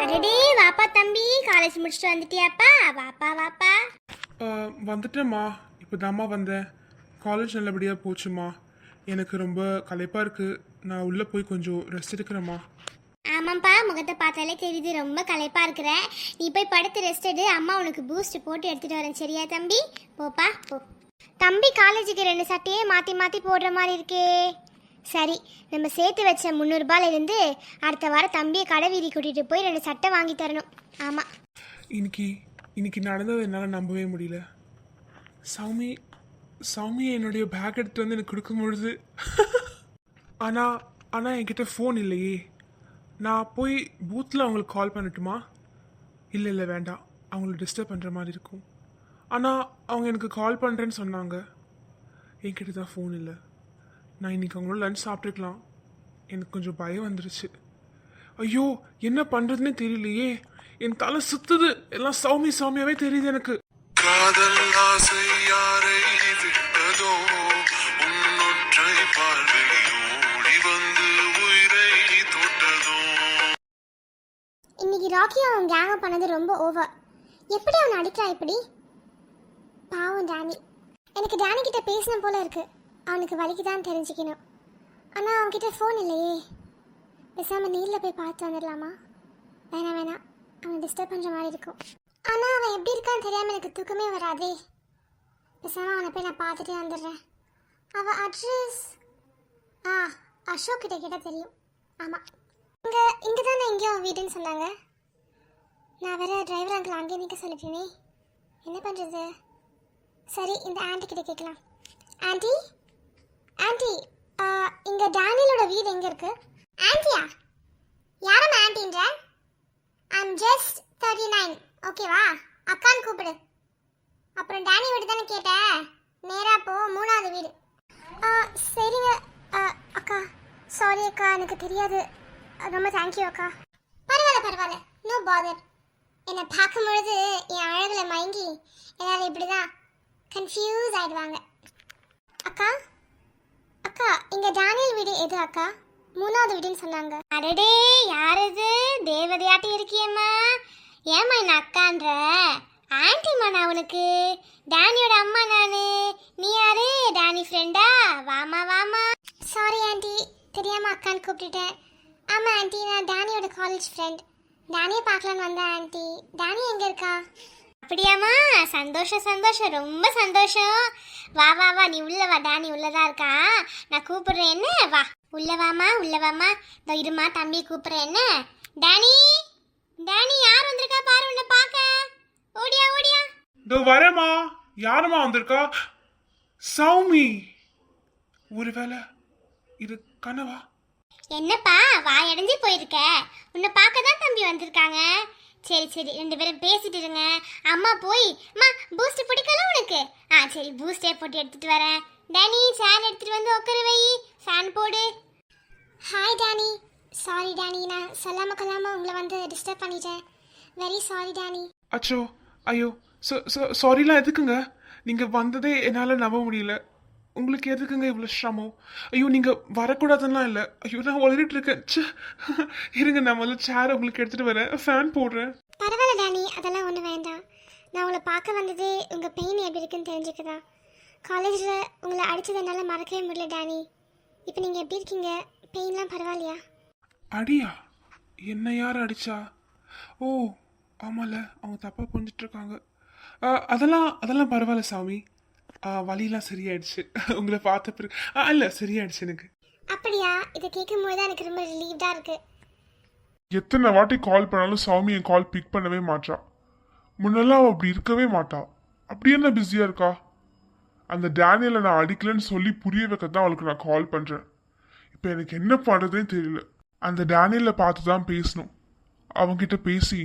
அடடே வாப்பா தம்பி, காலேஜ் முடிச்சுட்டு வந்துட்டியாப்பா? வாப்பா வாப்பா. வந்துட்டேம்மா. இப்போதாம்மா வந்தேன். காலேஜ் நல்லபடியாக போச்சுமா. எனக்கு ரொம்ப களைப்பாக இருக்குது. நான் உள்ளே போய் கொஞ்சம் ரெஸ்ட் எடுக்கிறேம்மா. ஆமாப்பா, முகத்தை பார்த்தாலே தெரியுது ரொம்ப களைப்பா இருக்கிற. நீ போய் படுத்து ரெஸ்ட் எடு. அம்மா உனக்கு பூஸ்ட் போட்டு எடுத்துட்டு வரேன். சரியா தம்பி? போப்பா போ. தம்பி காலேஜுக்கு 2 சட்டையே மாற்றி மாற்றி போடுற மாதிரி இருக்கே. சரி, நம்ம சேர்த்து வச்ச 300 ரூபாயிலிருந்து அடுத்த வாரம் தம்பியை கடை வீதி கூட்டிகிட்டு போய் 2 சட்டை வாங்கி தரணும். ஆமாம். இன்னைக்கு நடந்தது என்னால் நம்பவே முடியல. சௌமி என்னுடைய பேக் எடுத்து வந்து எனக்கு கொடுக்கும் பொழுது ஆனால் என்கிட்ட ஃபோன் இல்லையே. நான் போய் பூத்தில் அவங்களுக்கு கால் பண்ணட்டுமா? இல்லை வேண்டாம், அவங்கள டிஸ்டர்ப் பண்ணுற மாதிரி இருக்கும். ஆனால் அவங்க எனக்கு கால் பண்ணுறேன்னு சொன்னாங்க. என்கிட்ட தான் ஃபோன் இல்லை. நான் இன்றைக்கி அவங்களோட லஞ்ச் சாப்பிட்டுக்கலாம். எனக்கு கொஞ்சம் பயம் வந்துருச்சு. ஐயோ, என்ன பண்ணுறதுன்னே தெரியலையே. என் தலை சுத்துது. எல்லாம் சௌமியாவே தெரியுது எனக்கு. காதல் ஆசை யாரை விட்டதோ, உன்னொற்றை பார்வை ஓடி வந்து உயிரை தொட்டதோ. இன்னைக்கு ராக்கி அவன் கேங்க பண்ணது ரொம்ப ஓவர். எப்படி அவன் அடிக்கிறான் இப்படி? பாவம் டேனி. எனக்கு டேனி கிட்ட பேசணும் போல இருக்கு. அவனுக்கு வலிக்குதான் தெரிஞ்சுக்கணும். ஆனால் அவன்கிட்ட ஃபோன் இல்லையே. பேசாமல் நீரில் போய் பார்த்து வந்துடலாமா? வேணாம், அவன் டிஸ்டர்ப் பண்ணுற மாதிரி இருக்கும். ஆனால் அவன் எப்படி இருக்கான்னு தெரியாமல் எனக்கு தூக்கமே வராதே. பேசாமல் அவனை போய் நான் பார்த்துட்டே வந்துடுறேன். அவன் அட்ரஸ் அசோக் கிட்ட கேட்டால் தெரியும். ஆமாம், இங்கே தான் நான் எங்கேயோ வீடுன்னு சொன்னாங்க. நான் வேற டிரைவர் அங்கிள் அங்கேயே நிற்க சொல்லிட்டேனே. என்ன பண்ணுறது? சரி, இந்த ஆண்டி கிட்ட கேட்கலாம். ஆண்டி, இங்கே டேனியலோட வீடு எங்கே இருக்கு? ஆண்டியா? யாரம்மா ஆண்டின்ற? I'm just 39. ஓகேவா? அக்கான்னு கூப்பிடு. அப்புறம் டேனி வீடு தானே கேட்டேன். நேராக போ, 3வது வீடு. சரிங்க அக்கா. சாரி அக்கா, எனக்கு தெரியாது. ரொம்ப தேங்க்யூ அக்கா. பரவாயில்ல, நோ பாதர். என்னை பார்க்கும்பொழுது என் அழகில் மயங்கி எல்லாரும் இப்படி தான் கன்ஃபியூஸ் ஆகிடுவாங்க. அக்கா, இங்கே டேனியல் வீடு எது அக்கா? 3வது வீடுன்னு சொன்னாங்க. அடடே, யார் இது? தேவதையாட்டி இருக்கியம்மா. ஏம்மா என்ன அக்கான்ற? ஆன்டிம்மா நான் உனக்கு. டேனியோட அம்மா நான். நீ யாரு? டேனி ஃப்ரெண்டா? வாமா. சாரி ஆண்டி, தெரியாமல் அக்கான்னு கூப்பிட்டுட்டேன். ஆமாம் ஆண்டி, நான் டேனியோட காலேஜ் ஃப்ரெண்ட். டேனியை பார்க்கலான்னு வந்தேன் ஆண்டி. டேனி எங்கே இருக்கா? அப்படியாம்மா? சந்தோஷம், ரொம்ப சந்தோஷம். வா, நீ உள்ள வா. டேனி உள்ளதா இருக்கா. நான் கூப்பிடுறேன். என்ன? வா, உள்ள வாமா. இதோ இருமா, தம்பியை கூப்பிடுறேன். என்ன டேனி, யார் வந்திருக்கா பாரு உன்னை பார்க்க. ஓடியா. இதோ வரேம்மா. யாருமா வந்திருக்கா? சௌமி. ஒருவேளை இது கனவா? என்னப்பா வாயடைஞ்சு போயிருக்க? உன்னை பார்க்க தான் தம்பி வந்திருக்காங்க. சரி 2 பேரும் பேசிட்டு இருங்க. அம்மா போய் பூஸ்ட் பிடிக்கல உனக்கு? சரி, பூஸ்டே போட்டு எடுத்துட்டு வரேன். டேனி, ஃபேன் எடுத்துட்டு வந்து உட்கார வை. ஃபேன் போடு. Hi Danny. சாரி டேனி, நான் சொல்லாம உங்களை வந்து டிஸ்டர்ப் பண்ணிட்டேன். Very sorry Danny. அச்சோ, ஐயோ, சாரிலாம் எதுக்குங்க? நீங்கள் வந்ததே என்னால் நம்ப முடியல. உங்களுக்கு எதுக்குங்க இவ்வளோ சிரமம்? ஐயோ, நீங்கள் வரக்கூடாதுன்னா இல்லை. ஐயோ, நான் உளறிட்டு இருக்கேன். இருங்க, நான் முதல்ல சேர் உங்களுக்கு எடுத்துகிட்டு வரேன். ஃபேன் போடுறேன். பரவாயில்ல டேனி, அதெல்லாம் ஒன்றும் வேண்டாம். நான் உங்களை பார்க்க வந்ததே உங்கள் பெயின் எப்படி இருக்குன்னு தெரிஞ்சுக்கதா. காலேஜில் உங்களை அடித்ததுனால மறக்கவே முடியல டேனி. இப்போ நீங்கள் எப்படி இருக்கீங்க? பெயின்லாம் பரவாயில்லையா? அடியா? என்ன யார் அடிச்சா? ஓ ஆமால, அவங்க தப்பாக புரிஞ்சிட்ருக்காங்க. அதெல்லாம் பரவாயில்ல சாமி. வலியெல்லாம் சரியாயிடுச்சு. உங்களை பார்த்த பிறகு இல்லை, சரியாயிடுச்சு எனக்கு. அப்படியா? இதை கேட்கும் போது தான் எனக்கு ரொம்ப ரிலீவ்டாக இருக்கு. எத்தனை வாட்டி கால் பண்ணாலும் சௌமி என் கால் பிக் பண்ணவே மாட்டா. முன்னெல்லாம் அவள் அப்படி இருக்கவே மாட்டா. அப்படி என்ன பிஸியாக இருக்கா? அந்த டேனியலை நான் அடிக்கலன்னு சொல்லி புரிய வைக்க தான் அவளுக்கு நான் கால் பண்ணுறேன். இப்போ எனக்கு என்ன பண்ணுறதுனே தெரியல. அந்த டேனியலை பார்த்து தான் பேசணும். அவன்கிட்ட பேசி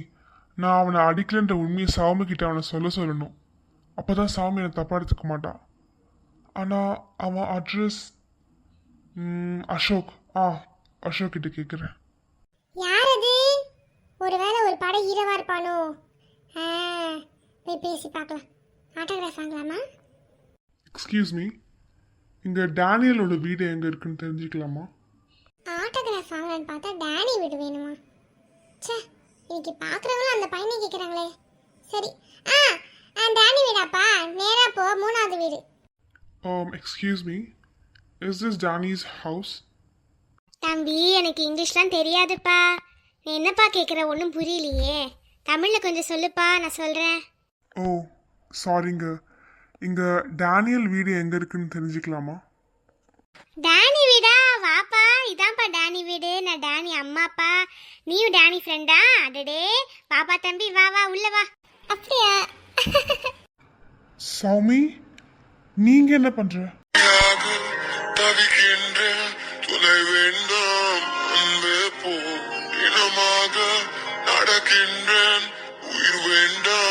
நான் அவனை அடிக்கலன்ற உண்மையை சௌமி கிட்ட அவனை சொல்லணும். அப்போ தான் சாமி என்னை தப்பாக எடுத்துக்க மாட்டான். ஆனால் அவன் அட்ரஸ் அசோக் கிட்ட கேட்குறேன். யார் அது? ஒருவேளை ஒரு பட ஹீரோவா இருப்பானோ? போய் பேசி பார்க்கலாம். ஆட்டோகிராஃப் வாங்கலாமா? எக்ஸ்கியூஸ் மீ, இங்கே டேனியலோட வீடு எங்கே இருக்குன்னு தெரிஞ்சுக்கலாமா? ஆட்டோகிராஃப் வாங்கலான்னு பார்த்தா டேனி வீடு வேணுமா? சே, இன்னைக்கு பார்க்குறவங்களும் அந்த பையனை கேட்குறாங்களே. சரி. டேனி வீடாப்பா, நேராக போ, 3வது வீடு. Excuse me. Is this Danny's house? தம்பி, எனக்கு இங்கிலீஷ்லாம் தெரியாதுப்பா. நீ என்னப்பா கேட்குற, ஒன்றும் புரியலையே. தமிழில் கொஞ்சம் சொல்லுப்பா, நான் சொல்கிறேன். ஓ சாரிங்க. இங்க டேனியல் வீடு எங்க இருக்குன்னு தெரிஞ்சுக்கலாமா? டேனி வீடா? வாப்பா, இதான்ப்பா டேனி வீடு. நான் டேனி அம்மாப்பா. நீயும் டேனி ஃப்ரெண்டா? அடடே, பாப்பா தம்பி, வா வா உள்ள வா. அப்படியா? சௌமி, நீங்க என்ன பண்ற? தவிக்கின்றேன், துணை வேண்டாம் அன்பே போ, இனமாக நடக்கின்றேன், உயிர் வேண்டாம்